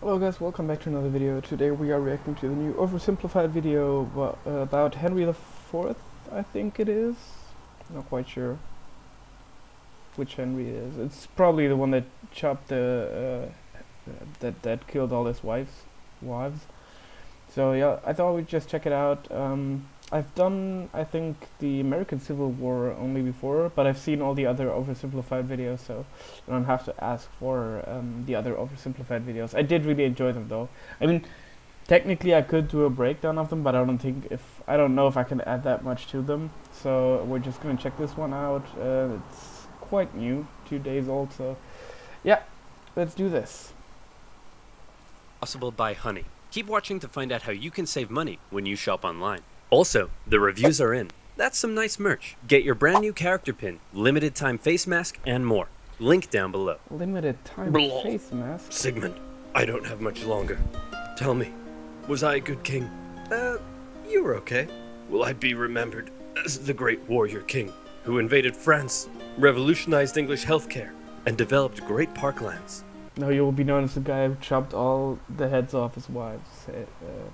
Hello guys, welcome back to another video. Today we are reacting to the new oversimplified video about Henry the VIII, I think it is. Not quite sure which Henry it is. It's probably the one that chopped that killed all his wives. So yeah, I thought we'd just check it out. I've done, I think, the American Civil War only before, but I've seen all the other oversimplified videos, so I don't have to ask for the other oversimplified videos. I did really enjoy them though. I mean, technically I could do a breakdown of them, but I don't know if I can add that much to them. So we're just gonna check this one out. It's quite new, 2 days old, so yeah, let's do this. Possible by Honey. Keep watching to find out how you can save money when you shop online. Also, the reviews are in. That's some nice merch. Get your brand new character pin, limited time face mask, and more. Link down below. Limited time Blah. face mask? Sigmund, I don't have much longer. Tell me, was I a good king? You were okay. Will I be remembered as the great warrior king who invaded France, revolutionized English healthcare, and developed great parklands? No, you will be known as the guy who chopped all the heads off his wives'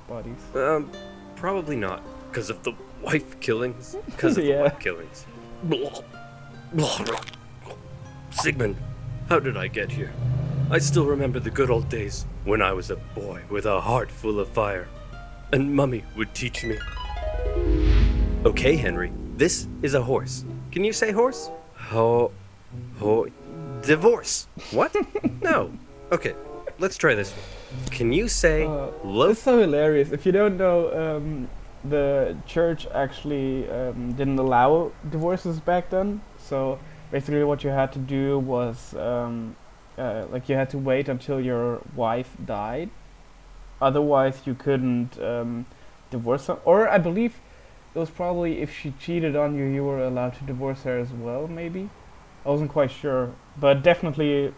bodies. Probably not. Because of the wife killings? Because of Yeah. the wife killings. Blah. Blah. Sigmund, how did I get here? I still remember the good old days when I was a boy with a heart full of fire. And Mummy would teach me. Okay, Henry, this is a horse. Can you say horse? Divorce. What? No. Okay, let's try this one. Can you say It's so hilarious. If you don't know, the church actually didn't allow divorces back then. So basically what you had to do was like you had to wait until your wife died. Otherwise you couldn't divorce her. Or I believe it was probably if she cheated on you, you were allowed to divorce her as well, maybe? I wasn't quite sure. But definitely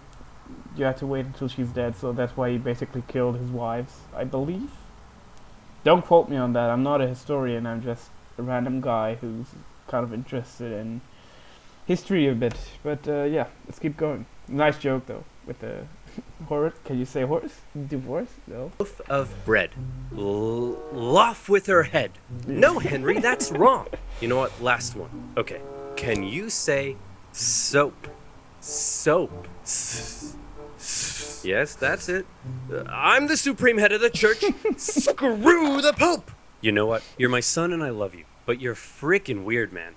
you had to wait until she's dead, so that's why he basically killed his wives, I believe. Don't quote me on that, I'm not a historian, I'm just a random guy who's kind of interested in history a bit. But yeah, let's keep going. Nice joke though, with the horse. Can you say horse? Divorce? No. loaf of bread? Loaf with her head. No, Henry, that's wrong. You know what? Last one. Okay. Can you say soap? Soap. Yes, that's it. I'm the supreme head of the church. Screw the Pope! You know what? You're my son and I love you, but you're freaking weird, man.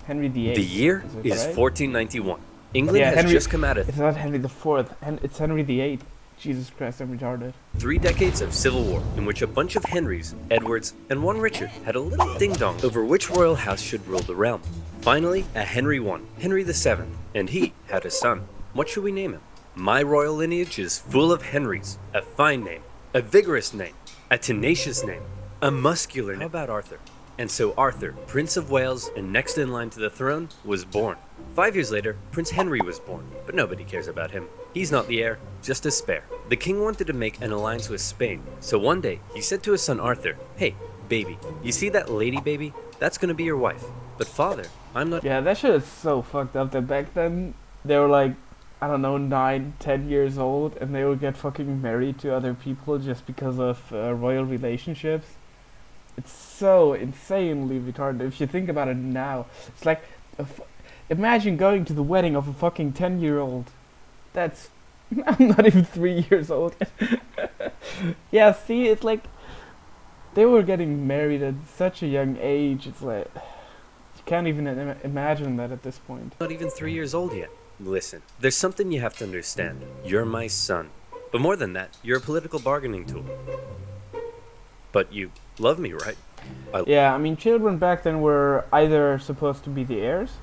Henry the VIII. The year is right? 1491. England has just come out of It's not Henry the IV, it's Henry the VIII. Jesus Christ, I'm retarded. 3 decades of civil war in which a bunch of Henrys, Edwards, and one Richard had a little ding-dong over which royal house should rule the realm. Finally, a Henry won, Henry the VII, and he had a son. What should we name him? My royal lineage is full of Henrys. A fine name, a vigorous name, a tenacious name, a muscular name. How about Arthur? And so Arthur, Prince of Wales and next in line to the throne, was born. 5 years later, Prince Henry was born, but nobody cares about him. He's not the heir, just a spare. The king wanted to make an alliance with Spain, so one day he said to his son Arthur, "Hey, baby, you see that lady baby? That's gonna be your wife. But father, I'm not..." Yeah, that shit is so fucked up that back then they were like, I don't know, 9, 10 years old, and they would get fucking married to other people just because of royal relationships. It's so insanely retarded. If you think about it now, it's like, imagine going to the wedding of a fucking 10-year-old. That's, I'm not even 3 years old. Yeah, see, it's like, they were getting married at such a young age. It's like, you can't even imagine that at this point. Not even 3 years old yet. Listen, there's something you have to understand. You're my son. But more than that, you're a political bargaining tool. But you love me, right? Yeah, I mean, children back then were either supposed to be the heirs,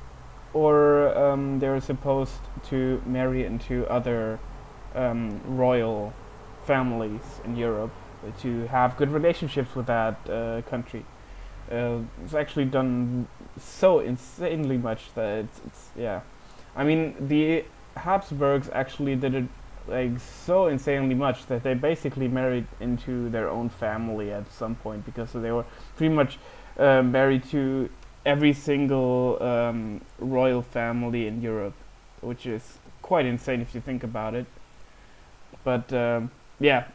or they were supposed to marry into other royal families in Europe to have good relationships with that country. It's actually done so insanely much that it's yeah. I mean, the Habsburgs actually did it like so insanely much that they basically married into their own family at some point, because they were pretty much married to every single royal family in Europe. which is quite insane if you think about it. But yeah,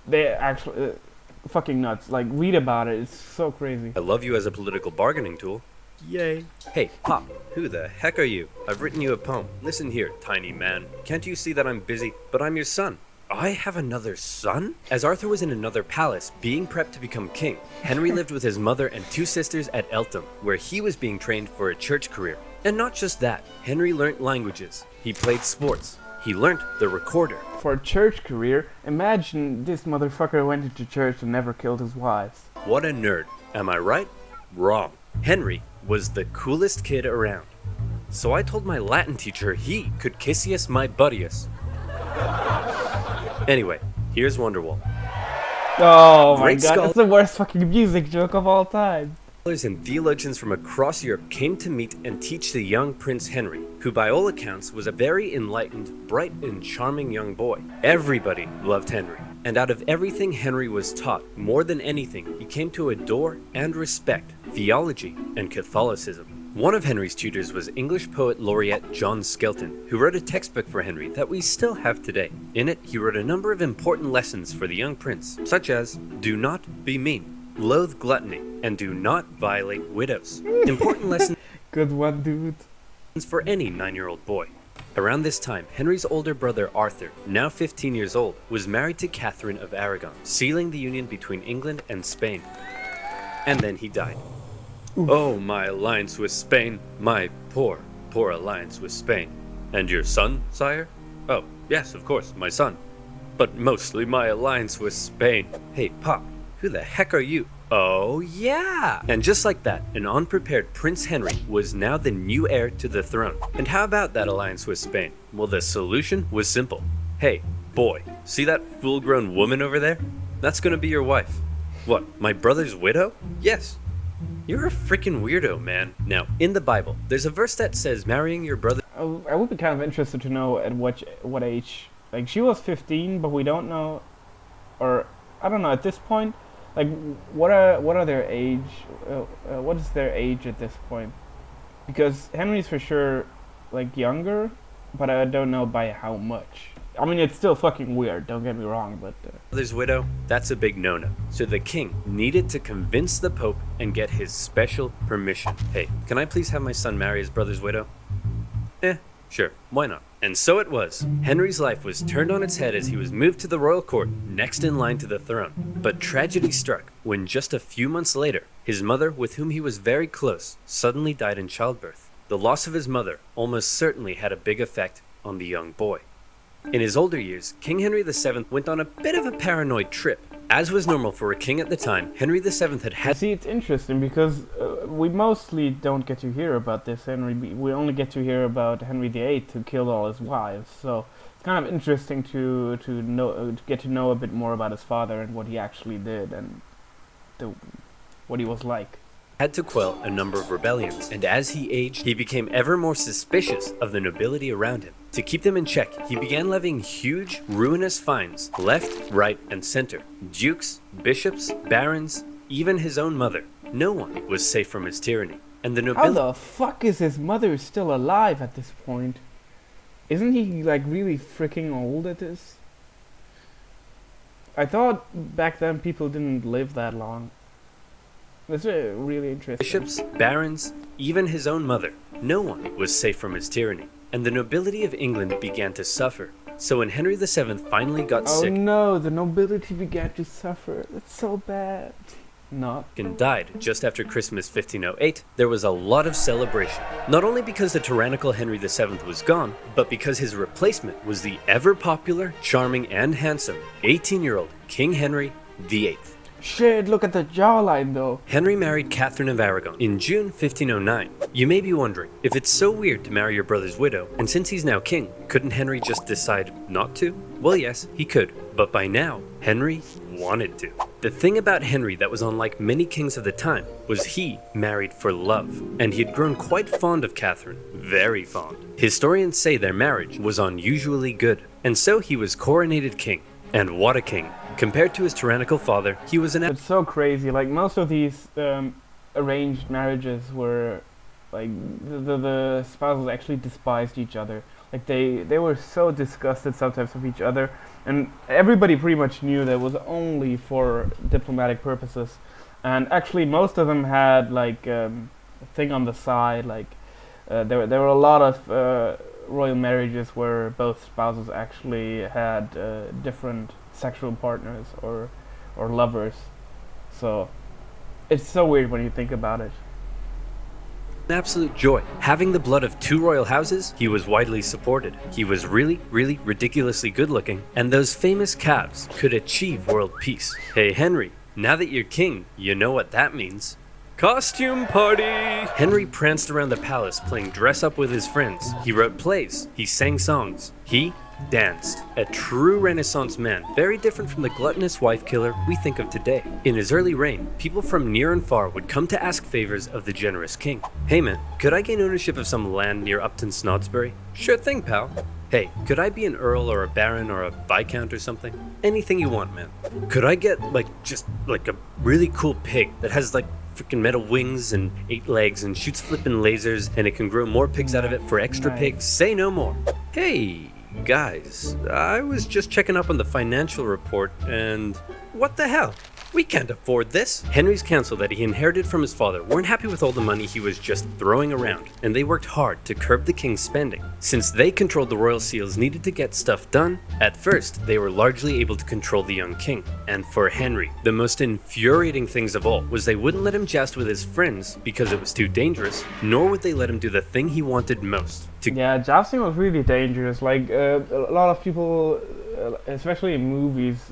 they actually fucking nuts. Like, read about it. It's so crazy. I love you as a political bargaining tool. Yay. Hey, Pop, who the heck are you? I've written you a poem. Listen here, tiny man. Can't you see that I'm busy? But I'm your son. I have another son? As Arthur was in another palace, being prepped to become king, Henry lived with his mother and 2 sisters at Eltham, where he was being trained for a church career. And not just that, Henry learnt languages. He played sports. He learnt the recorder. For a church career, imagine this motherfucker went into church and never killed his wives. What a nerd. Am I right? Wrong. Henry was the coolest kid around. So I told my Latin teacher he could kissius my buddius. Anyway, here's Wonderwall. Oh my Great god, that's the worst fucking music joke of all time. Scholars and theologians from across Europe came to meet and teach the young Prince Henry, who by all accounts was a very enlightened, bright and charming young boy. Everybody loved Henry, and out of everything Henry was taught, more than anything, he came to adore and respect theology and Catholicism. One of Henry's tutors was English poet laureate John Skelton, who wrote a textbook for Henry that we still have today. In it, he wrote a number of important lessons for the young prince, such as, do not be mean, loathe gluttony, and do not violate widows. Important lessons Good one, dude. for any 9-year-old boy. Around this time, Henry's older brother Arthur, now 15 years old, was married to Catherine of Aragon, sealing the union between England and Spain. And then he died. Oof. Oh, my alliance with Spain, my poor, poor alliance with Spain. And your son, sire? Oh, yes, of course, my son. But mostly my alliance with Spain. Hey, Pop, who the heck are you? Oh, yeah! And just like that, an unprepared Prince Henry was now the new heir to the throne. And how about that alliance with Spain? Well, the solution was simple. Hey, boy, see that full-grown woman over there? That's gonna be your wife. What, my brother's widow? Yes. You're a freaking weirdo, man. Now, in the Bible, there's a verse that says marrying your brother... I would be kind of interested to know at what age. Like, she was 15, but we don't know, or I don't know at this point. Like, what are their age? What is their age at this point? Because Henry's for sure like younger, but I don't know by how much. I mean, it's still fucking weird. Don't get me wrong, but brother's widow, that's a big no-no. So the king needed to convince the Pope and get his special permission. Hey, can I please have my son marry his brother's widow? Sure, why not? And so it was. Henry's life was turned on its head as he was moved to the royal court, next in line to the throne. But tragedy struck when just a few months later, his mother, with whom he was very close, suddenly died in childbirth. The loss of his mother almost certainly had a big effect on the young boy. In his older years, King Henry VII went on a bit of a paranoid trip. As was normal for a king at the time, Henry VII had see, it's interesting because we mostly don't get to hear about this Henry. We only get to hear about Henry VIII, who killed all his wives. So it's kind of interesting to get to know a bit more about his father and what he actually did and what he was like. Had to quell a number of rebellions, and as he aged, he became ever more suspicious of the nobility around him. To keep them in check, he began levying huge, ruinous fines, left, right, and center. Dukes, bishops, barons, even his own mother. No one was safe from his tyranny. And the nobility... How the fuck is his mother still alive at this point? Isn't he, like, really freaking old at this? I thought back then people didn't live that long. That's really interesting. Bishops, barons, even his own mother. No one was safe from his tyranny. And the nobility of England began to suffer. So when Henry VII finally got sick... Oh no, the nobility began to suffer. That's so bad. Not. And died just after Christmas 1508, there was a lot of celebration. Not only because the tyrannical Henry VII was gone, but because his replacement was the ever-popular, charming, and handsome 18-year-old King Henry VIII. Shit, look at the jawline though. Henry married Catherine of Aragon in June 1509. You may be wondering, if it's so weird to marry your brother's widow, and since he's now king, couldn't Henry just decide not to? Well, yes, he could, but by now, Henry wanted to. The thing about Henry that was unlike many kings of the time was he married for love, and he had grown quite fond of Catherine, very fond. Historians say their marriage was unusually good, and so he was coronated king. And what a king. Compared to his tyrannical father, he was an... It's so crazy, like most of these arranged marriages were, like, the spouses actually despised each other. Like they were so disgusted sometimes with each other, and everybody pretty much knew that it was only for diplomatic purposes. And actually, most of them had like a thing on the side. Like there were a lot of royal marriages where both spouses actually had different sexual partners or lovers. So it's so weird when you think about it. An absolute joy. Having the blood of two royal houses, he was widely supported. He was really, really ridiculously good looking, and those famous calves could achieve world peace. Hey Henry, now that you're king, you know what that means. Costume party! Henry pranced around the palace playing dress up with his friends. He wrote plays, he sang songs, he danced. A true Renaissance man, very different from the gluttonous wife killer we think of today. In his early reign, people from near and far would come to ask favors of the generous king. Hey man, could I gain ownership of some land near Upton Snodsbury? Sure thing, pal. Hey, could I be an earl or a baron or a viscount or something? Anything you want, man. Could I get just a really cool pig that has freaking metal wings and 8 legs and shoots flippin' lasers and it can grow more pigs out of it for extra pigs? Say no more. Hey, guys, I was just checking up on the financial report and what the hell? We can't afford this. Henry's council that he inherited from his father weren't happy with all the money he was just throwing around, and they worked hard to curb the king's spending. Since they controlled the royal seals needed to get stuff done, at first they were largely able to control the young king. And for Henry, the most infuriating things of all was they wouldn't let him joust with his friends because it was too dangerous, nor would they let him do the thing he wanted most. Yeah, jousting was really dangerous. Like a lot of people, especially in movies,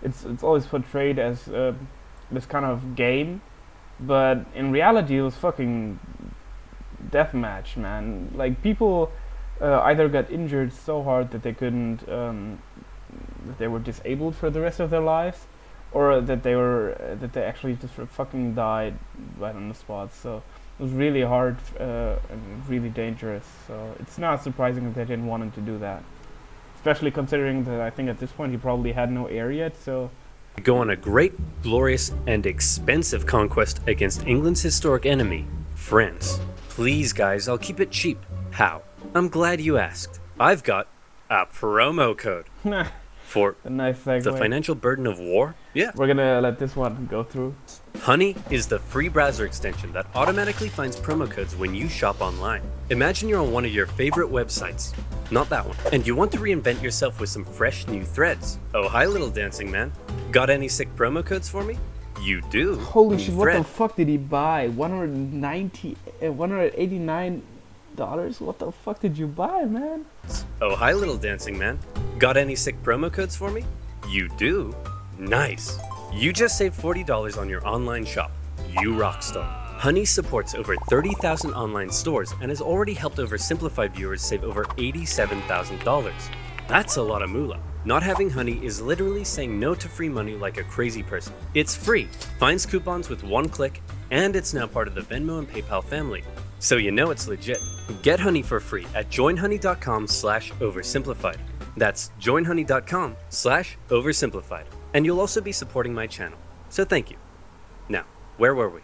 it's always portrayed as this kind of game, but in reality it was fucking deathmatch, man. Like people either got injured so hard that they couldn't, that they were disabled for the rest of their lives, or that they actually just fucking died right on the spot. So it was really hard and really dangerous. So it's not surprising that they didn't want him to do that. Especially considering that I think at this point he probably had no heir yet, so... Go on a great, glorious, and expensive conquest against England's historic enemy, France. Please guys, I'll keep it cheap. How? I'm glad you asked. I've got a promo code. For a nice segue. The financial burden of war? Yeah. We're gonna let this one go through. Honey is the free browser extension that automatically finds promo codes when you shop online. Imagine you're on one of your favorite websites. Not that one. And you want to reinvent yourself with some fresh new threads. Oh, hi little dancing man. Got any sick promo codes for me? You do. Holy shit, what the fuck did he buy? $189? What the fuck did you buy, man? Oh, hi little dancing man. Got any sick promo codes for me? You do? Nice. You just saved $40 on your online shop. You rockstar. Honey supports over 30,000 online stores and has already helped OverSimplified viewers save over $87,000. That's a lot of moolah. Not having Honey is literally saying no to free money like a crazy person. It's free, finds coupons with one click, and it's now part of the Venmo and PayPal family. So you know it's legit. Get Honey for free at joinhoney.com/oversimplified. That's joinhoney.com/oversimplified. And you'll also be supporting my channel. So thank you. Now, where were we?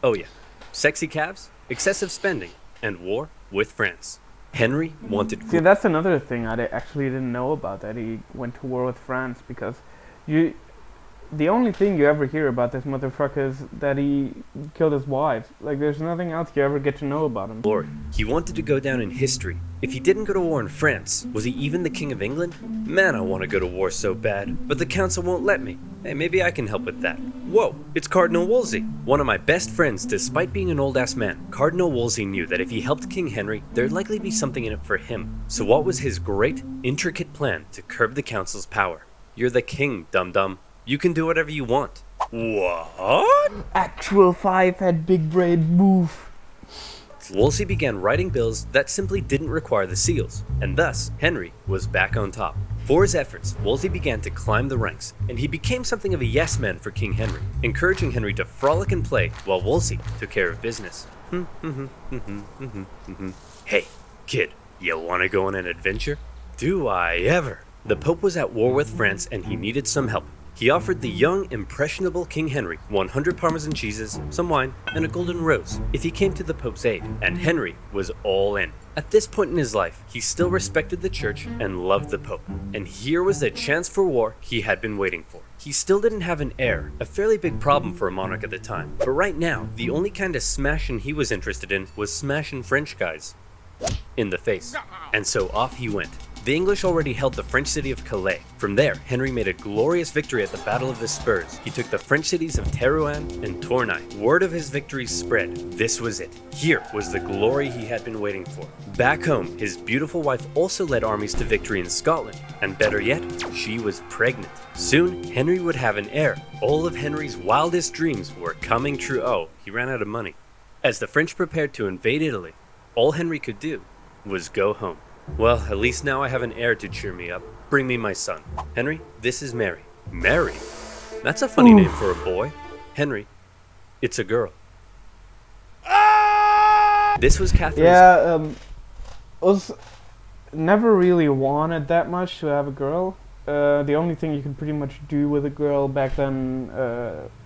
Oh yeah, sexy calves, excessive spending, and war with France. Henry wanted... See, that's another thing I actually didn't know about, that he went to war with France, because the only thing you ever hear about this motherfucker is that he killed his wives. Like, there's nothing else you ever get to know about him. Lord, he wanted to go down in history. If he didn't go to war in France, was he even the King of England? Man, I want to go to war so bad, but the council won't let me. Hey, maybe I can help with that. Whoa, it's Cardinal Wolsey, one of my best friends. Despite being an old-ass man, Cardinal Wolsey knew that if he helped King Henry, there'd likely be something in it for him. So what was his great, intricate plan to curb the council's power? You're the king, dum-dum. You can do whatever you want. What? Actual five-head big brain move. Wolsey began writing bills that simply didn't require the seals, and thus Henry was back on top. For his efforts, Wolsey began to climb the ranks, and he became something of a yes man for King Henry, encouraging Henry to frolic and play while Wolsey took care of business. Hey, kid, you want to go on an adventure? Do I ever? The Pope was at war with France and he needed some help. He offered the young, impressionable King Henry 100 Parmesan cheeses, some wine, and a golden rose if he came to the Pope's aid, and Henry was all in. At this point in his life, he still respected the church and loved the Pope, and here was the chance for war he had been waiting for. He still didn't have an heir, a fairly big problem for a monarch at the time, but right now, the only kind of smashing he was interested in was smashing French guys in the face. And so off he went. The English already held the French city of Calais. From there, Henry made a glorious victory at the Battle of the Spurs. He took the French cities of Terouanne and Tournai. Word of his victories spread. This was it. Here was the glory he had been waiting for. Back home, his beautiful wife also led armies to victory in Scotland. And better yet, she was pregnant. Soon, Henry would have an heir. All of Henry's wildest dreams were coming true. Oh, he ran out of money. As the French prepared to invade Italy, all Henry could do was go home. Well, at least now I have an heir to cheer me up. Bring me my son. Henry, this is Mary. Mary? That's a funny name for a boy. Henry, it's a girl. This was Catherine's... Yeah, was never really wanted that much to have a girl. The only thing you could pretty much do with a girl back then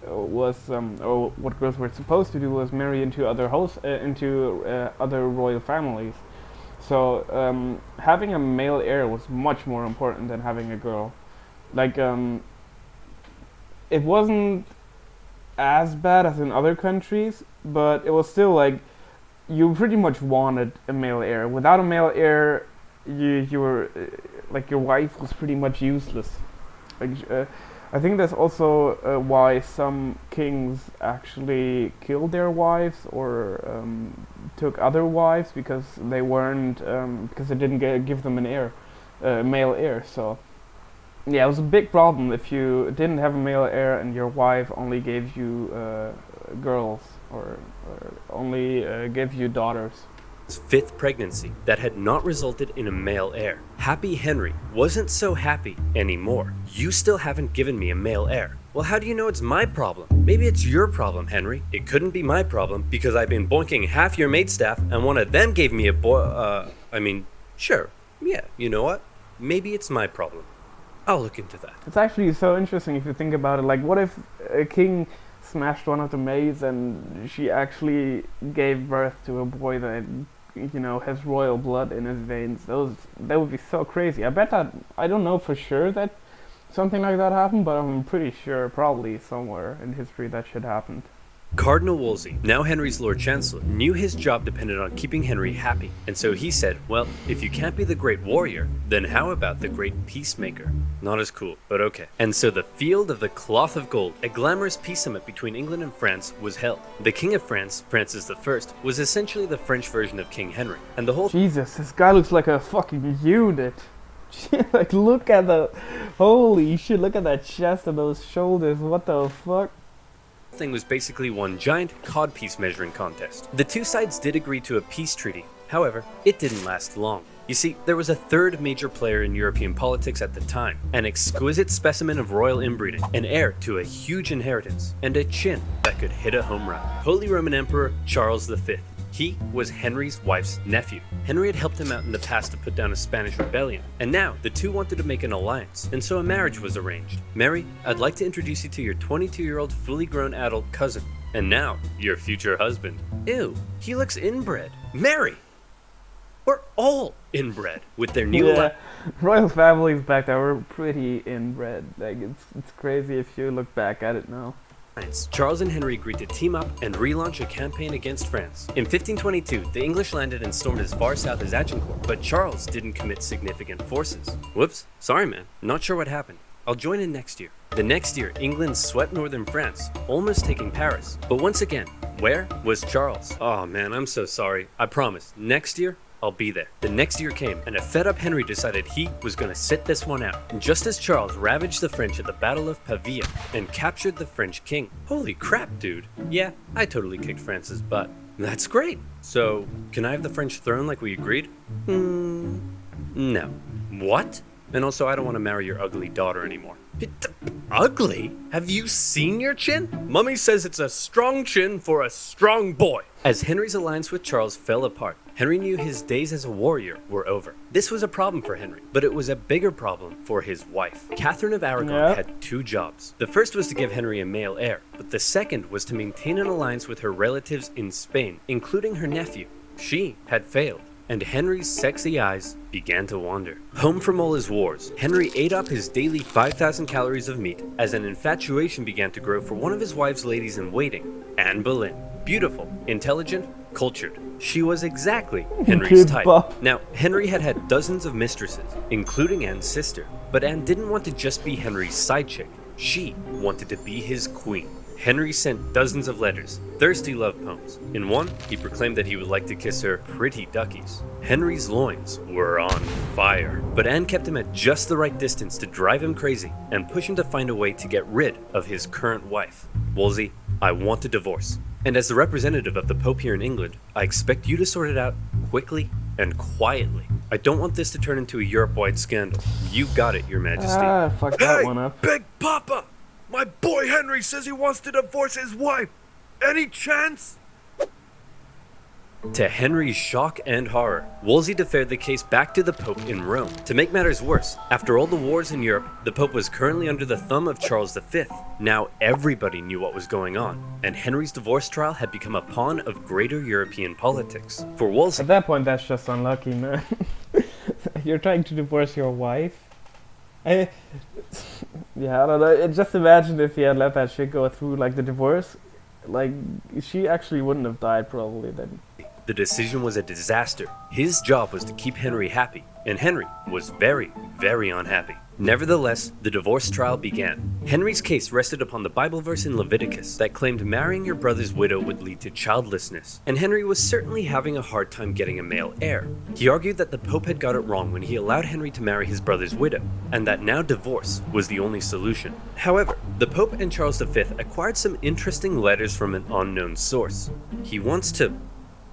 was, or what girls were supposed to do, was marry into other other royal families. So having a male heir was much more important than having a girl. Like, it wasn't as bad as in other countries, but it was still like you pretty much wanted a male heir. Without a male heir, you were like your wife was pretty much useless. Like, I think that's also why some kings actually killed their wives or took other wives, because they weren't because they didn't give them an heir, male heir. So yeah, it was a big problem if you didn't have a male heir and your wife only gave you girls or only gave you daughters. Fifth pregnancy that had not resulted in a male heir. Happy Henry wasn't so happy anymore. You still haven't given me a male heir. Well, how do you know it's my problem? Maybe it's your problem, Henry. It couldn't be my problem because I've been boinking half your maidstaff and one of them gave me a boy. Sure. Yeah, you know what? Maybe it's my problem. I'll look into that. It's actually so interesting if you think about it. Like, what if a king smashed one of the maids and she actually gave birth to a boy that, you know, has royal blood in his veins? That would be so crazy. I bet that, I don't know for sure that something like that happened, but I'm pretty sure probably somewhere in history that should happen. Cardinal Wolsey, now Henry's Lord Chancellor, knew his job depended on keeping Henry happy, and so he said, well, if you can't be the great warrior, then how about the great peacemaker? Not as cool, but okay. And so the Field of the Cloth of Gold, a glamorous peace summit between England and France, was held. The King of France, Francis I, was essentially the French version of King Henry, and the whole... Jesus, this guy looks like a fucking unit. Like, look at the... Holy shit, look at that chest and those shoulders, what the fuck? Thing was basically one giant codpiece measuring contest. The two sides did agree to a peace treaty. However, it didn't last long. You see, there was a third major player in European politics at the time, an exquisite specimen of royal inbreeding, an heir to a huge inheritance, and a chin that could hit a home run. Holy Roman Emperor Charles V. He was Henry's wife's nephew. Henry had helped him out in the past to put down a Spanish rebellion, and now the two wanted to make an alliance, and so a marriage was arranged. Mary, I'd like to introduce you to your 22-year-old fully grown adult cousin, and now your future husband. Ew, he looks inbred. Mary! We're all inbred with their new royal families back then were pretty inbred. Like, it's crazy if you look back at it now. Charles and Henry agreed to team up and relaunch a campaign against France. In 1522, the English landed and stormed as far south as Agincourt, but Charles didn't commit significant forces. Whoops, sorry man, not sure what happened. I'll join in next year. The next year, England swept northern France, almost taking Paris. But once again, where was Charles? Oh man, I'm so sorry. I promise, next year, I'll be there. The next year came, and a fed-up Henry decided he was gonna sit this one out. And just as Charles ravaged the French at the Battle of Pavia and captured the French king. Holy crap, dude. Yeah, I totally kicked France's butt. That's great. So, can I have the French throne like we agreed? No. What? And also, I don't want to marry your ugly daughter anymore. Ugly? Have you seen your chin? Mummy says it's a strong chin for a strong boy. As Henry's alliance with Charles fell apart, Henry knew his days as a warrior were over. This was a problem for Henry, but it was a bigger problem for his wife. Catherine of Aragon had two jobs. The first was to give Henry a male heir, but the second was to maintain an alliance with her relatives in Spain, including her nephew. She had failed, and Henry's sexy eyes began to wander. Home from all his wars, Henry ate up his daily 5,000 calories of meat as an infatuation began to grow for one of his wife's ladies-in-waiting, Anne Boleyn. Beautiful, intelligent, cultured. She was exactly Henry's type. Now, Henry had had dozens of mistresses, including Anne's sister, but Anne didn't want to just be Henry's side chick. She wanted to be his queen. Henry sent dozens of letters, thirsty love poems. In one, he proclaimed that he would like to kiss her pretty duckies. Henry's loins were on fire, but Anne kept him at just the right distance to drive him crazy and push him to find a way to get rid of his current wife. Wolsey, I want a divorce. And as the representative of the Pope here in England, I expect you to sort it out quickly and quietly. I don't want this to turn into a Europe-wide scandal. You got it, Your Majesty. Fuck that one up. Big Papa! My boy Henry says he wants to divorce his wife. Any chance? To Henry's shock and horror, Wolsey deferred the case back to the Pope in Rome. To make matters worse, after all the wars in Europe, the Pope was currently under the thumb of Charles V. Now everybody knew what was going on, and Henry's divorce trial had become a pawn of greater European politics. For Wolsey, at that point, that's just unlucky, man. You're trying to divorce your wife? Yeah, I don't know. Just imagine if he had let that shit go through, like the divorce. Like, she actually wouldn't have died probably then. the decision was a disaster. His job was to keep Henry happy, and Henry was very, very unhappy. Nevertheless, the divorce trial began. Henry's case rested upon the Bible verse in Leviticus that claimed marrying your brother's widow would lead to childlessness, and Henry was certainly having a hard time getting a male heir. He argued that the Pope had got it wrong when he allowed Henry to marry his brother's widow, and that now divorce was the only solution. However, the Pope and Charles V acquired some interesting letters from an unknown source. He wants to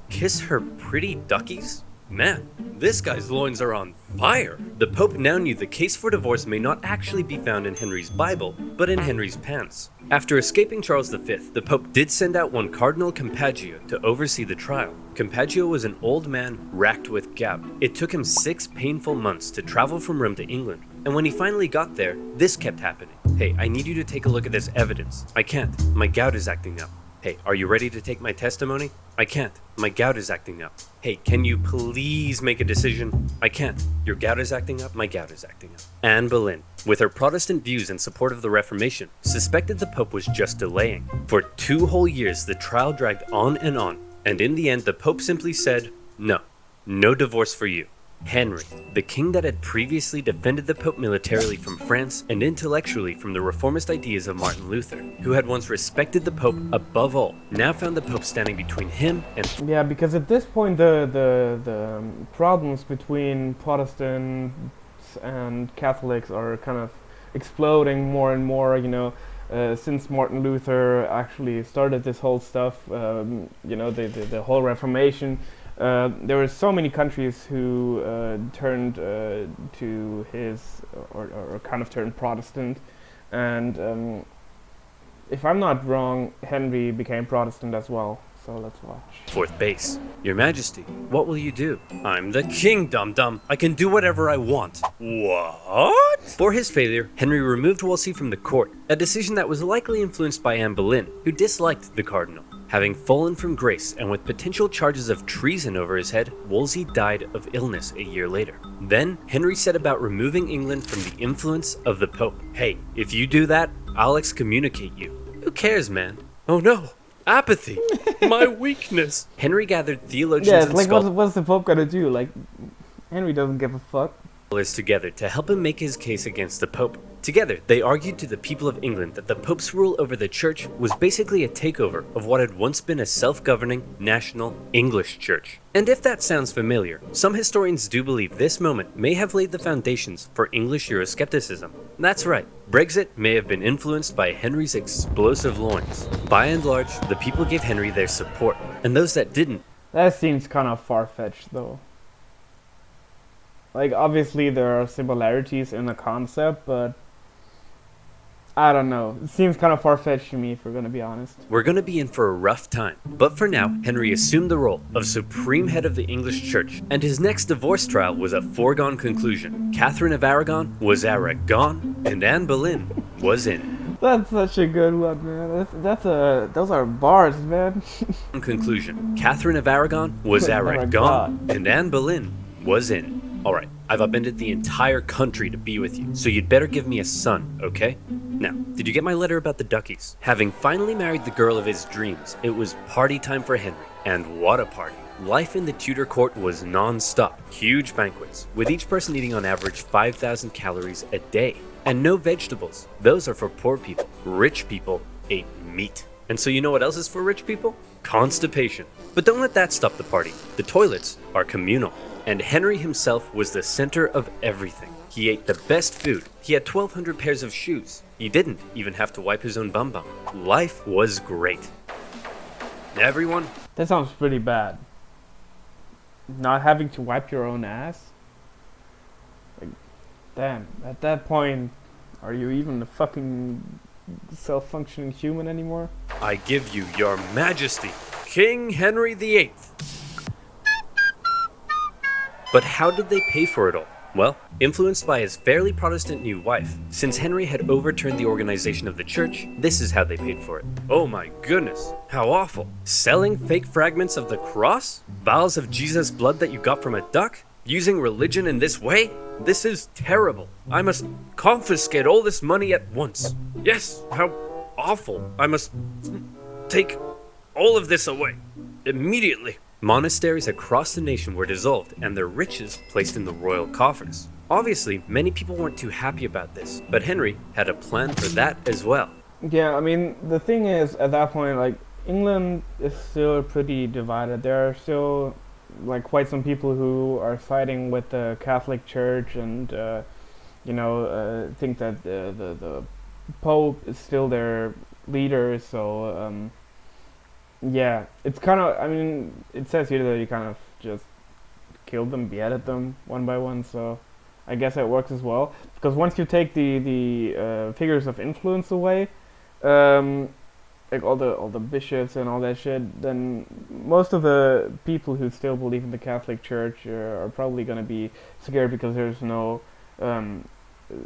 kiss her pretty duckies? Man, this guy's loins are on fire! The Pope now knew the case for divorce may not actually be found in Henry's Bible, but in Henry's pants. After escaping Charles V, the Pope did send out one Cardinal Campeggio to oversee the trial. Campeggio was an old man racked with gout. It took him 6 painful months to travel from Rome to England, and when he finally got there, this kept happening. Hey, I need you to take a look at this evidence. I can't. My gout is acting up. Hey, are you ready to take my testimony? I can't. My gout is acting up. Hey, can you please make a decision? I can't. Your gout is acting up. My gout is acting up. Anne Boleyn, with her Protestant views in support of the Reformation, suspected the Pope was just delaying. For 2 whole years, the trial dragged on, and in the end, the Pope simply said, no divorce for you. Henry, the king that had previously defended the Pope militarily from France and intellectually from the reformist ideas of Martin Luther, who had once respected the Pope above all, now found the Pope standing between him and... Yeah, because at this point the problems between Protestants and Catholics are kind of exploding more and more, you know, since Martin Luther actually started this whole stuff, you know, the whole Reformation. There were so many countries who turned to his, or kind of turned Protestant, and if I'm not wrong, Henry became Protestant as well. So let's watch. Fourth base. Your Majesty, what will you do? I'm the king, dum-dum. I can do whatever I want. What? For his failure, Henry removed Wolsey from the court, a decision that was likely influenced by Anne Boleyn, who disliked the cardinal. Having fallen from grace and with potential charges of treason over his head, Wolsey died of illness a year later. Then, Henry set about removing England from the influence of the Pope. Hey, if you do that, I'll excommunicate you. Who cares, man? Oh no! Apathy! My weakness! Henry gathered theologians and like scholars what's the Pope gonna do? Like, Henry doesn't give a fuck. Together to help him make his case against the Pope. Together, they argued to the people of England that the Pope's rule over the Church was basically a takeover of what had once been a self-governing, national, English church. And if that sounds familiar, some historians do believe this moment may have laid the foundations for English Euroscepticism. That's right, Brexit may have been influenced by Henry's explosive loins. By and large, the people gave Henry their support, and those that didn't. That seems kind of far-fetched, though. Like, obviously there are similarities in the concept, but... I don't know. It seems kind of far-fetched to me, if we're gonna be honest. We're gonna be in for a rough time. But for now, Henry assumed the role of supreme head of the English church, and his next divorce trial was a foregone conclusion. Catherine of Aragon was Aragon, and Anne Boleyn was in. That's such a good one, man. Those are bars, man. Conclusion. Catherine of Aragon was Aragon, and Anne Boleyn was in. Alright, I've upended the entire country to be with you, so you'd better give me a son, okay? Now, did you get my letter about the duckies? Having finally married the girl of his dreams, it was party time for Henry. And what a party. Life in the Tudor court was non-stop. Huge banquets, with each person eating on average 5,000 calories a day. And no vegetables. Those are for poor people. Rich people ate meat. And so you know what else is for rich people? Constipation. But don't let that stop the party. The toilets are communal. And Henry himself was the center of everything. He ate the best food. He had 1,200 pairs of shoes. He didn't even have to wipe his own bum bum. Life was great. Everyone? That sounds pretty bad. Not having to wipe your own ass? Like, damn, at that point, are you even a fucking self-functioning human anymore? I give you your majesty, King Henry the VIII. But how did they pay for it all? Well, influenced by his fairly Protestant new wife, since Henry had overturned the organization of the church, this is how they paid for it. Oh my goodness, how awful. Selling fake fragments of the cross? Vials of Jesus' blood that you got from a duck? Using religion in this way? This is terrible. I must confiscate all this money at once. Yes, how awful. I must take all of this away immediately. Monasteries across the nation were dissolved and their riches placed in the royal coffers. Obviously, many people weren't too happy about this, but Henry had a plan for that as well. Yeah, I mean, the thing is, at that point, like, England is still pretty divided. There are still, like, quite some people who are siding with the Catholic Church and, think that the Pope is still their leader, so, yeah, it's kind of, I mean, it says here that you kind of just killed them, beheaded them one by one, so I guess that works as well. Because once you take the figures of influence away, like all the bishops and all that shit, then most of the people who still believe in the Catholic Church are probably going to be scared because there's no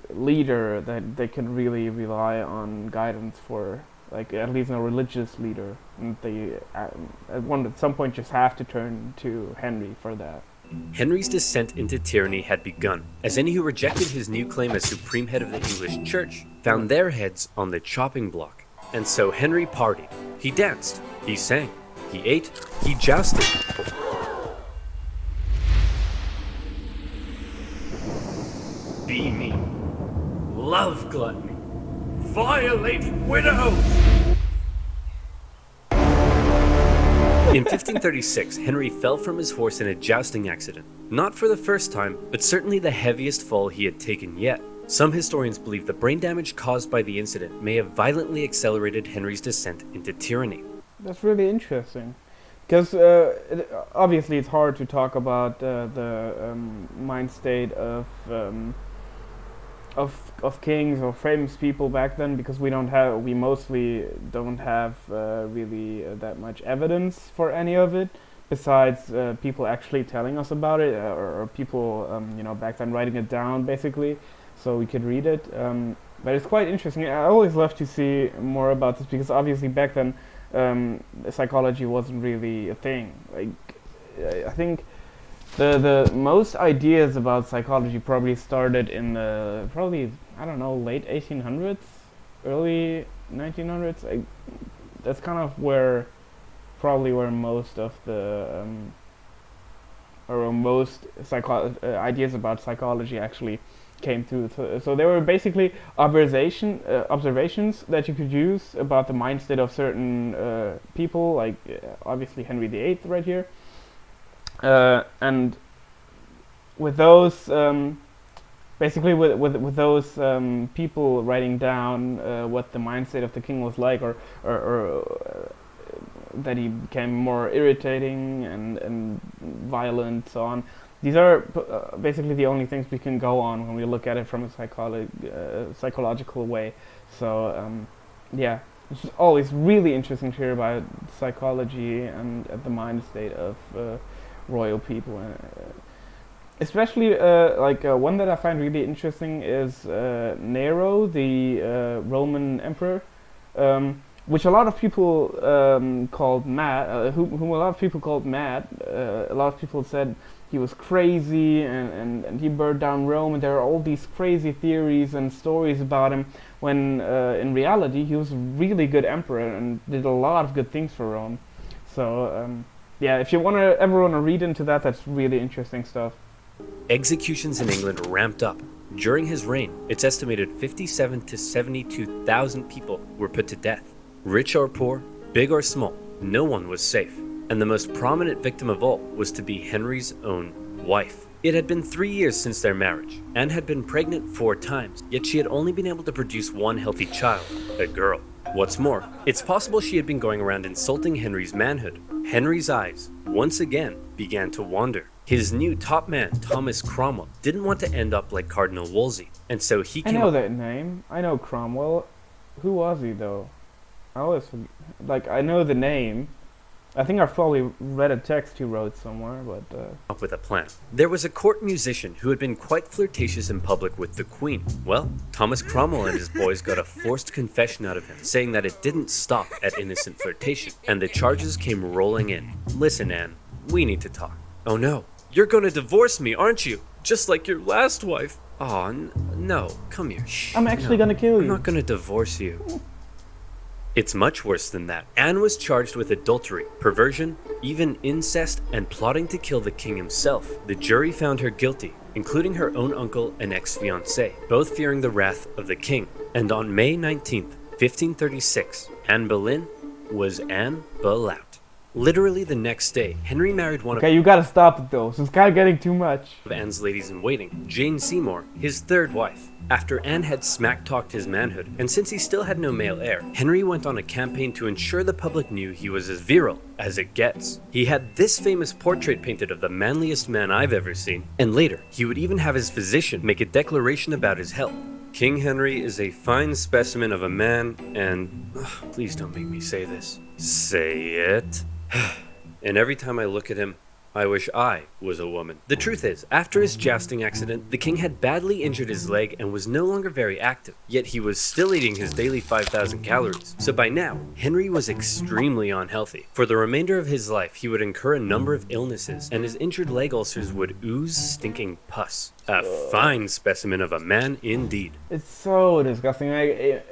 leader that they can really rely on guidance for. Like, at least no religious leader. And they, at some point, just have to turn to Henry for that. Henry's descent into tyranny had begun, as any who rejected his new claim as supreme head of the English church found their heads on the chopping block. And so Henry partied. He danced, he sang, he ate, he jousted. Be me, love gluttony, violate widows! In 1536, Henry fell from his horse in a jousting accident. Not for the first time, but certainly the heaviest fall he had taken yet. Some historians believe the brain damage caused by the incident may have violently accelerated Henry's descent into tyranny. That's really interesting. Because obviously it's hard to talk about the mind state of kings or famous people back then, because we mostly don't have really that much evidence for any of it, besides people actually telling us about it, or people back then writing it down basically, so we could read it. But it's quite interesting. I always love to see more about this, because obviously back then psychology wasn't really a thing. Like, I think the most ideas about psychology probably started in the late 1800s, early 1900s. That's kind of where most of the ideas about psychology actually came through. So they were basically observations that you could use about the mind state of certain people, like obviously Henry the VIII right here. And with those, with those people writing down what the mind state of the king was like, or that he became more irritating and violent, so on, these are basically the only things we can go on when we look at it from a psychological way. So yeah, it's always really interesting to hear about psychology and the mind state of royal people. Especially one that I find really interesting is Nero, the Roman emperor, which a lot of people called mad, whom a lot of people called mad. A lot of people said he was crazy and he burned down Rome, and there are all these crazy theories and stories about him, when in reality he was a really good emperor and did a lot of good things for Rome. So yeah, if you ever want to read into that, that's really interesting stuff. Executions in England ramped up. During his reign, it's estimated 57 to 72,000 people were put to death. Rich or poor, big or small, no one was safe. And the most prominent victim of all was to be Henry's own wife. It had been 3 years since their marriage. Anne had been pregnant 4 times, yet she had only been able to produce one healthy child, a girl. What's more, it's possible she had been going around insulting Henry's manhood. Henry's eyes, once again, began to wander. His new top man, Thomas Cromwell, didn't want to end up like Cardinal Wolsey, and so he came I know that name. I know Cromwell. Who was he, though? I always forget. Like, I know the name. I think I've probably read a text he wrote somewhere, but up with a plan. There was a court musician who had been quite flirtatious in public with the Queen. Well, Thomas Cromwell and his boys got a forced confession out of him, saying that it didn't stop at innocent flirtation, and the charges came rolling in. Listen, Anne, we need to talk. Oh no, you're gonna divorce me, aren't you? Just like your last wife. Aw, no, come here. Shh, I'm actually gonna kill you. I'm not gonna divorce you. It's much worse than that. Anne was charged with adultery, perversion, even incest, and plotting to kill the king himself. The jury found her guilty, including her own uncle and ex-fiancé, both fearing the wrath of the king. And on May 19th, 1536, Anne Boleyn was Anne Boleyn. Literally the next day, Henry married one Okay, you gotta stop it though. It's kind of getting too much. of Anne's ladies-in-waiting, Jane Seymour, his third wife. After Anne had smack-talked his manhood, and since he still had no male heir, Henry went on a campaign to ensure the public knew he was as virile as it gets. He had this famous portrait painted of the manliest man I've ever seen, and later, he would even have his physician make a declaration about his health. King Henry is a fine specimen of a man, and please don't make me say this. Say it. And every time I look at him, I wish I was a woman. The truth is, after his jousting accident, the king had badly injured his leg and was no longer very active, yet he was still eating his daily 5,000 calories. So by now, Henry was extremely unhealthy. For the remainder of his life, he would incur a number of illnesses, and his injured leg ulcers would ooze stinking pus. A fine specimen of a man indeed. It's so disgusting. I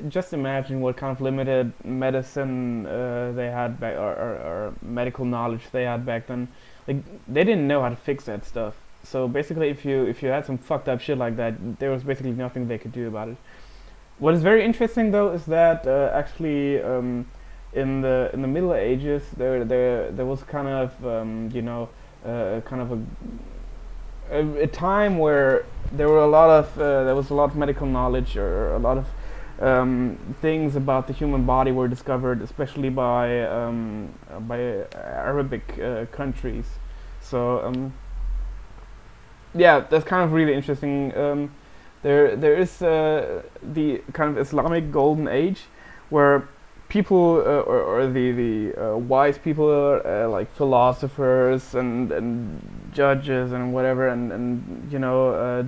just imagine what kind of limited medicine they had back, or medical knowledge they had back then. Like, they didn't know how to fix that stuff. So basically, if you had some fucked up shit like that, there was basically nothing they could do about it. What is very interesting though is that actually in the Middle Ages there was kind of kind of a time where there was a lot of medical knowledge, or a lot of things about the human body were discovered, especially by Arabic countries. So yeah, that's kind of really interesting. There is the kind of Islamic golden age, where people or the wise people, like philosophers and judges and whatever, and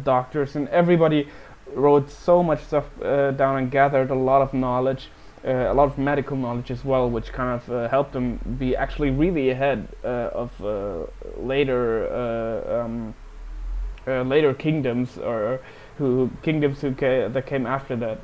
doctors, and everybody wrote so much stuff down and gathered a lot of knowledge, a lot of medical knowledge as well, which kind of helped them be actually really ahead of later kingdoms, or that came after that.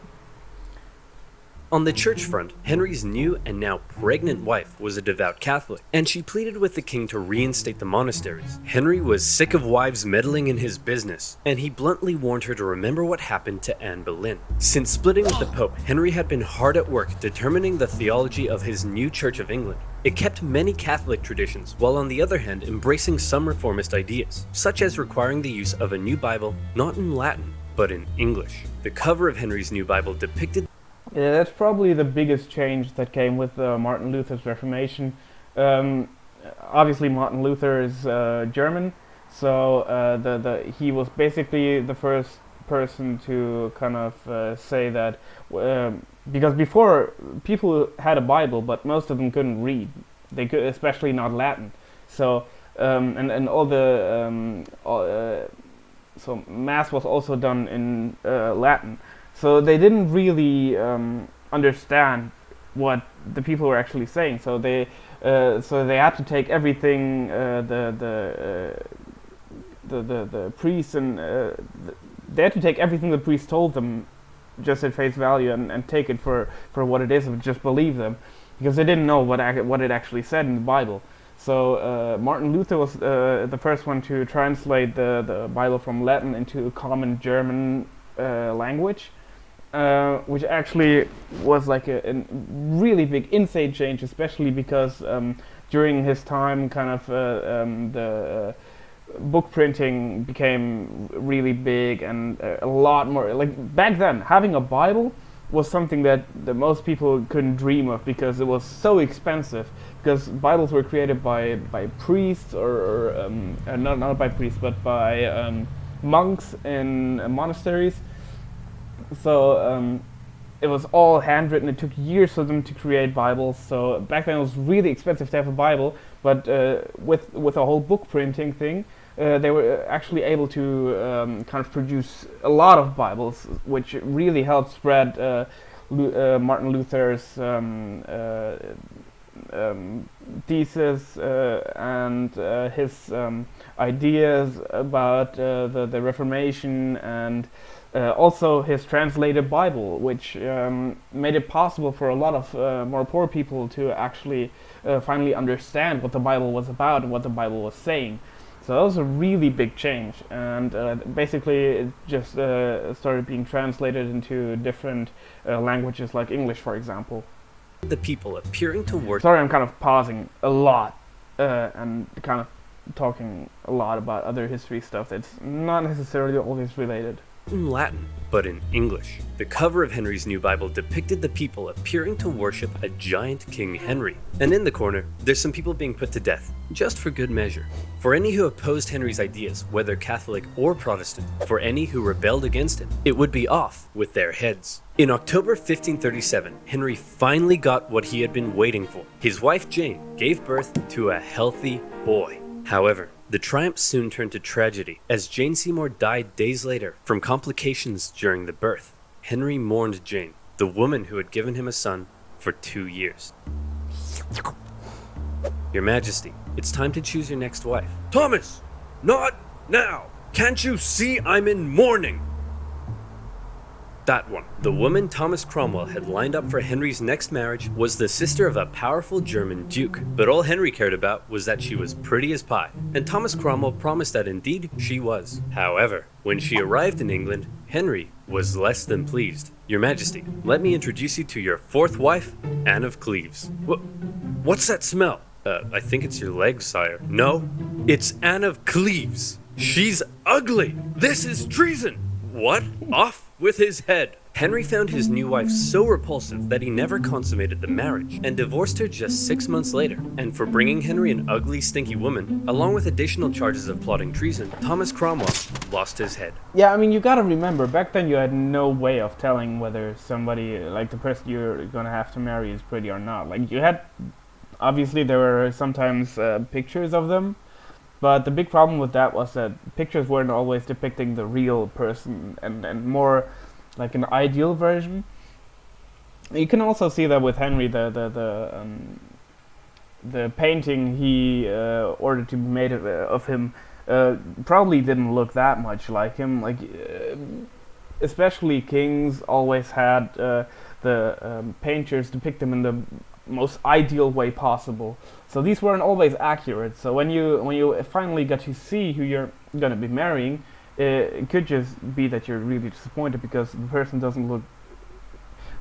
On the church front, Henry's new and now pregnant wife was a devout Catholic, and she pleaded with the king to reinstate the monasteries. Henry was sick of wives meddling in his business, and he bluntly warned her to remember what happened to Anne Boleyn. Since splitting with the Pope, Henry had been hard at work determining the theology of his new Church of England. It kept many Catholic traditions, while on the other hand embracing some reformist ideas, such as requiring the use of a new Bible not in Latin, but in English. The cover of Henry's new Bible depicted Yeah, that's probably the biggest change that came with Martin Luther's Reformation. Obviously, Martin Luther is German, So he was basically the first person to kind of say that, because before people had a Bible, but most of them couldn't read. They could, especially not Latin. So and all the so mass was also done in Latin. So they didn't really understand what the people were actually saying. So they had to take everything the priests and they had to take everything the priest told them just at face value and take it for what it is and just believe them, because they didn't know what it actually said in the Bible. So Martin Luther was the first one to translate the Bible from Latin into a common German language, which actually was like a really big insane change, especially because during his time kind of the book printing became really big, and a lot more, like back then having a Bible was something that most people couldn't dream of, because it was so expensive, because Bibles were created by priests or not by priests but by monks in monasteries. So it was all handwritten. It took years for them to create Bibles. So back then it was really expensive to have a Bible. But with a whole book printing thing, they were actually able to kind of produce a lot of Bibles, which really helped spread Martin Luther's thesis and his ideas about the Reformation, and also his translated Bible, which made it possible for a lot of more poor people to actually finally understand what the Bible was about and what the Bible was saying. So that was a really big change, and basically it just started being translated into different languages, like English, for example. The people appearing to work. Sorry, I'm kind of pausing a lot and kind of talking a lot about other history stuff that's not necessarily always related. In Latin, but in English. The cover of Henry's new Bible depicted the people appearing to worship a giant King Henry. And in the corner, there's some people being put to death, just for good measure. For any who opposed Henry's ideas, whether Catholic or Protestant, for any who rebelled against him, it would be off with their heads. In October 1537, Henry finally got what he had been waiting for. His wife Jane gave birth to a healthy boy. However, the triumph soon turned to tragedy, as Jane Seymour died days later from complications during the birth. Henry mourned Jane, the woman who had given him a son, for 2 years. Your Majesty, it's time to choose your next wife. Thomas! Not now! Can't you see I'm in mourning? That one. The woman Thomas Cromwell had lined up for Henry's next marriage was the sister of a powerful German duke. But all Henry cared about was that she was pretty as pie, and Thomas Cromwell promised that indeed she was. However, when she arrived in England, Henry was less than pleased. Your Majesty, let me introduce you to your fourth wife, Anne of Cleves. What's that smell? I think it's your legs, sire. No, it's Anne of Cleves. She's ugly. This is treason. What? Off with his head. Henry found his new wife so repulsive that he never consummated the marriage and divorced her just 6 months later. And for bringing Henry an ugly, stinky woman, along with additional charges of plotting treason, Thomas Cromwell lost his head. Yeah, I mean, you gotta remember, back then you had no way of telling whether somebody, like the person you're gonna have to marry, is pretty or not. Like, you had, obviously there were sometimes pictures of them, but the big problem with that was that pictures weren't always depicting the real person, and more like an ideal version. You can also see that with Henry, the painting he ordered to be made of him probably didn't look that much like him. Like, especially kings always had the painters depict them in the most ideal way possible. So these weren't always accurate. So when you finally get to see who you're gonna be marrying, it could just be that you're really disappointed because the person doesn't look.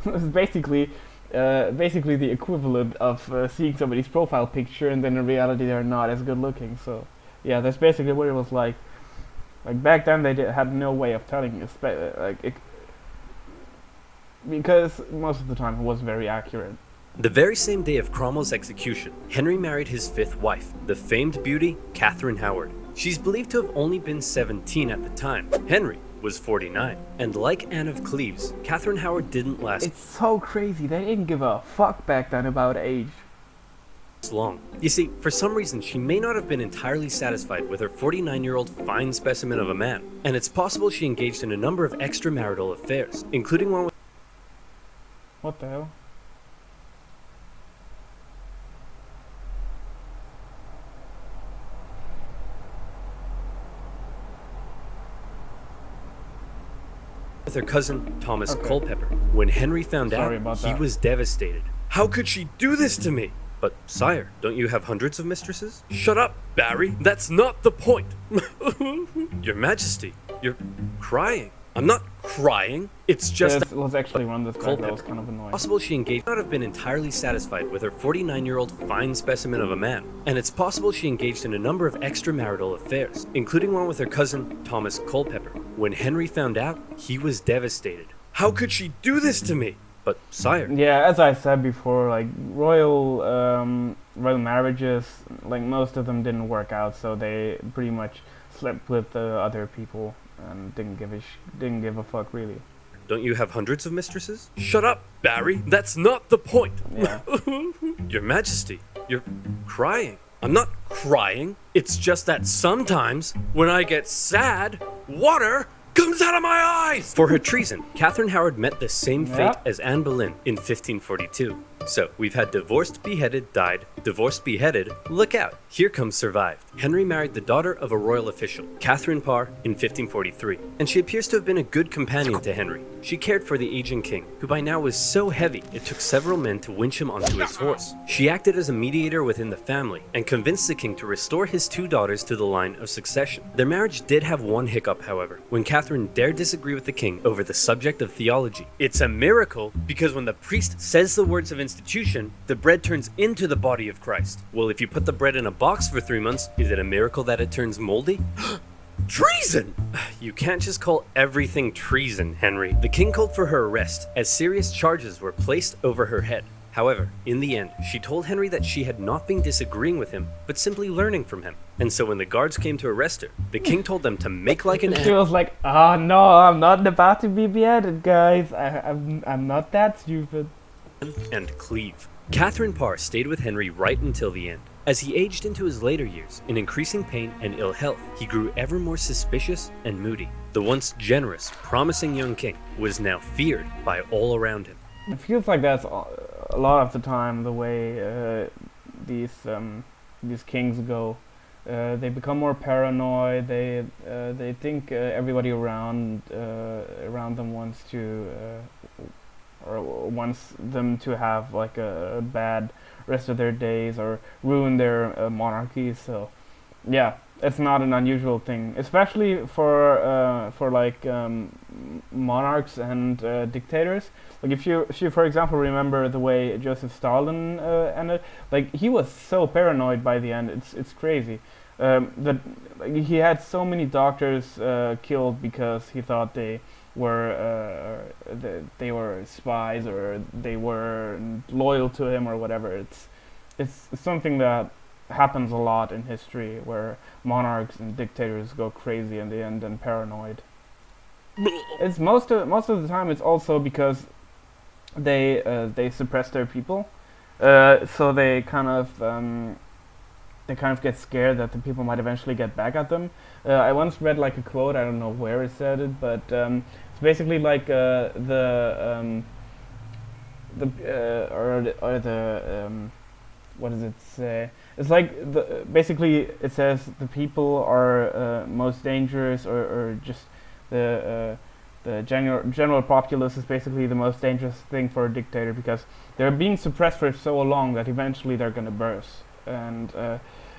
It's basically the equivalent of seeing somebody's profile picture and then in reality they're not as good looking. So yeah, that's basically what it was like. Like back then they had no way of telling, because most of the time it was very accurate. The very same day of Cromwell's execution, Henry married his fifth wife, the famed beauty Catherine Howard. She's believed to have only been 17 at the time. Henry was 49. And like Anne of Cleves, Catherine Howard didn't last It's so crazy. They didn't give a fuck back then about age. long. You see, for some reason, she may not have been entirely satisfied with her 49-year-old fine specimen of a man, and it's possible she engaged in a number of extramarital affairs, including one What the hell? with her cousin, Thomas Okay. Culpeper. When Henry found Sorry out, about he that. was devastated. How could she do this to me? But, sire, don't you have hundreds of mistresses? Shut up, Barry. That's not the point. Your Majesty, you're crying. I'm not crying. It's just that Let's actually run this back. That was Culpeper. kind of annoying. Possible she engaged not have been entirely satisfied with her 49-year-old fine specimen of a man, and it's possible she engaged in a number of extramarital affairs, including one with her cousin, Thomas Culpeper. When Henry found out, he was devastated. How could she do this to me? But, sire, Yeah, as I said before, like royal marriages, like most of them didn't work out, so they pretty much slept with other people and didn't give a fuck really. don't you have hundreds of mistresses? Shut up, Barry. That's not the point. Yeah. Your Majesty, you're crying. I'm not crying. It's just that sometimes, when I get sad, water comes out of my eyes! For her treason, Catherine Howard met the same fate Yeah. as Anne Boleyn in 1542. So, we've had divorced, beheaded, died, divorced, beheaded, look out, here comes survived. Henry married the daughter of a royal official, Catherine Parr, in 1543, and she appears to have been a good companion to Henry. She cared for the aging king, who by now was so heavy it took several men to winch him onto his horse. She acted as a mediator within the family, and convinced the king to restore his two daughters to the line of succession. Their marriage did have one hiccup, however, when Catherine dared disagree with the king over the subject of theology. It's a miracle, because when the priest says the words of institution, the bread turns into the body of Christ. Well, if you put the bread in a box for 3 months, is it a miracle that it turns moldy? Treason! You can't just call everything treason, Henry. The king called for her arrest, as serious charges were placed over her head. However, in the end, she told Henry that she had not been disagreeing with him, but simply learning from him. And so when the guards came to arrest her, the king told them to make like an She was like, "Oh no, I'm not about to be beheaded, guys. I'm not that stupid." and cleave. Catherine Parr stayed with Henry right until the end. As he aged into his later years, in increasing pain and ill health, he grew ever more suspicious and moody. The once generous, promising young king was now feared by all around him. It feels like that's a lot of the time the way these kings go. They become more paranoid. They think everybody around them wants them to have like a bad rest of their days or ruin their monarchy. So yeah, it's not an unusual thing, especially for monarchs and dictators. Like if you for example remember the way Joseph Stalin ended, like he was so paranoid by the end. It's crazy. That like, he had so many doctors killed because he thought they were spies or they were loyal to him or whatever. It's something that happens a lot in history where monarchs and dictators go crazy in the end and paranoid. It's most of the time it's also because they suppress their people, so they kind of get scared that the people might eventually get back at them. I once read like a quote, I don't know where it said it, but it's basically like what does it say? It's like basically it says the people are most dangerous, or just the general populace is basically the most dangerous thing for a dictator, because they're being suppressed for so long that eventually they're gonna burst. And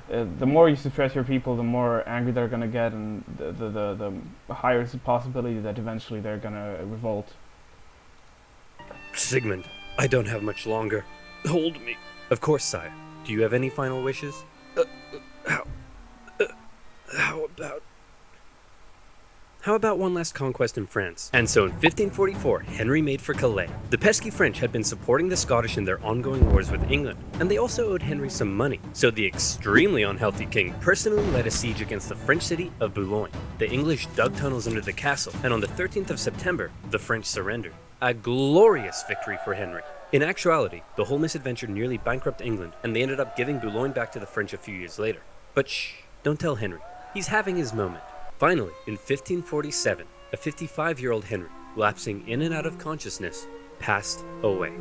the more you suppress your people, the more angry they're gonna get, and the higher is the possibility that eventually they're gonna revolt. Sigmund, I don't have much longer. Hold me. Of course, sire. Do you have any final wishes? How about one last conquest in France? And so in 1544, Henry made for Calais. The pesky French had been supporting the Scottish in their ongoing wars with England, and they also owed Henry some money. So the extremely unhealthy king personally led a siege against the French city of Boulogne. The English dug tunnels under the castle, and on the 13th of September, the French surrendered. A glorious victory for Henry. In actuality, the whole misadventure nearly bankrupted England, and they ended up giving Boulogne back to the French a few years later. But shh, don't tell Henry. He's having his moment. Finally, in 1547, a 55-year-old Henry, lapsing in and out of consciousness, passed away.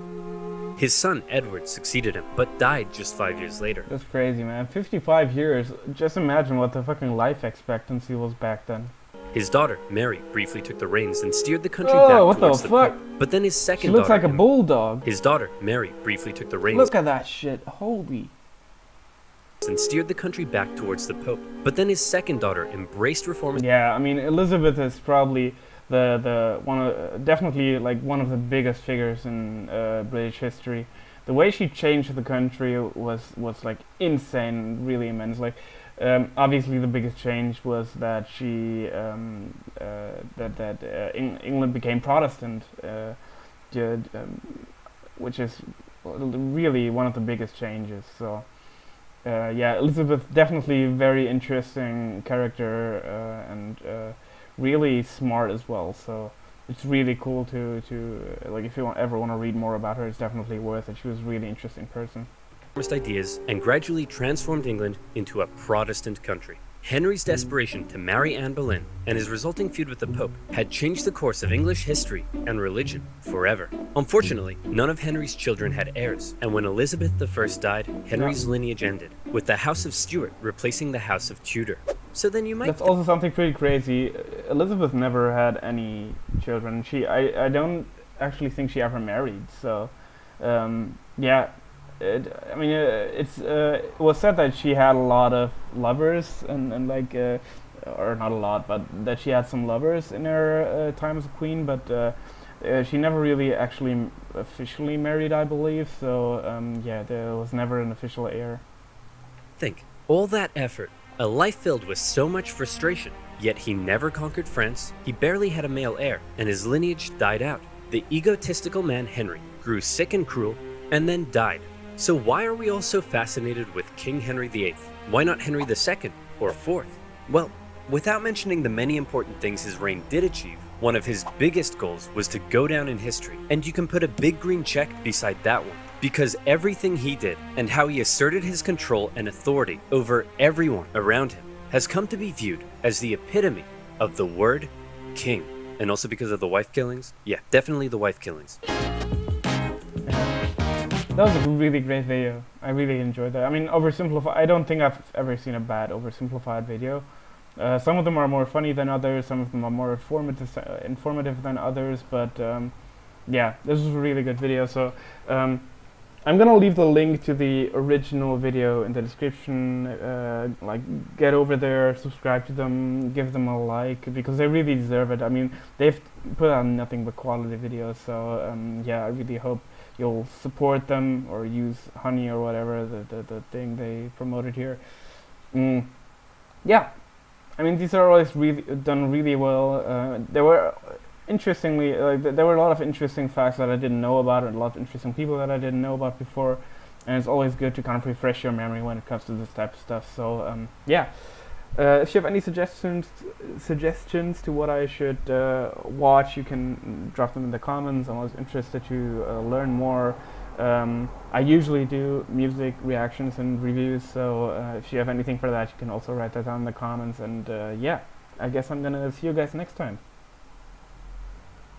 His son, Edward, succeeded him, but died just 5 years later. That's crazy, man. 55 years. Just imagine what the fucking life expectancy was back then. His daughter, Mary, briefly took the reins and steered the country back towards the Pope. But then his second daughter... She looks like a bulldog. His daughter, Mary, briefly took the reins... Look at that shit. Holy... and steered the country back towards the Pope. But then his second daughter embraced reform. Yeah, I mean, Elizabeth is probably definitely like one of the biggest figures in British history. The way she changed the country was like insane, really immense. Like, obviously the biggest change was that she England became Protestant, which is really one of the biggest changes. So. Yeah, Elizabeth definitely very interesting character and really smart as well. So it's really cool to like if you ever want to read more about her, it's definitely worth it. She was a really interesting person. Ideas and gradually transformed England into a Protestant country. Henry's desperation to marry Anne Boleyn and his resulting feud with the Pope had changed the course of English history and religion forever. Unfortunately, none of Henry's children had heirs, and when Elizabeth I died, Henry's lineage ended, with the House of Stuart replacing the House of Tudor. So then you might... That's also something pretty crazy. Elizabeth never had any children. I don't actually think she ever married, so yeah. It was said that she had a lot of lovers and like or not a lot, but that she had some lovers in her time as a queen, but she never really actually officially married, I believe. So yeah, there was never an official heir. Think, all that effort, a life filled with so much frustration, yet he never conquered France, he barely had a male heir, and his lineage died out. The egotistical man Henry grew sick and cruel, and then died. So why are we all so fascinated with King Henry VIII? Why not Henry II or IV? Well, without mentioning the many important things his reign did achieve, one of his biggest goals was to go down in history, and you can put a big green check beside that one, because everything he did and how he asserted his control and authority over everyone around him has come to be viewed as the epitome of the word king. And also because of the wife killings? Yeah, definitely the wife killings. That was a really great video. I really enjoyed that. I mean, oversimplified. I don't think I've ever seen a bad oversimplified video. Some of them are more funny than others. Some of them are more informative than others. But yeah, this was a really good video. So I'm gonna leave the link to the original video in the description. Like, get over there, subscribe to them, give them a like, because they really deserve it. I mean, they've put out nothing but quality videos. So yeah, I really hope you'll support them or use honey or whatever the thing they promoted here. Yeah, I mean, these are always really done really well. There were interestingly there were a lot of interesting facts that I didn't know about, and a lot of interesting people that I didn't know about before, and it's always good to kind of refresh your memory when it comes to this type of stuff. So yeah, if you have any suggestions to what I should watch, you can drop them in the comments. I'm always interested to learn more. I usually do music reactions and reviews, so if you have anything for that, you can also write that down in the comments. And yeah, I guess I'm gonna see you guys next time.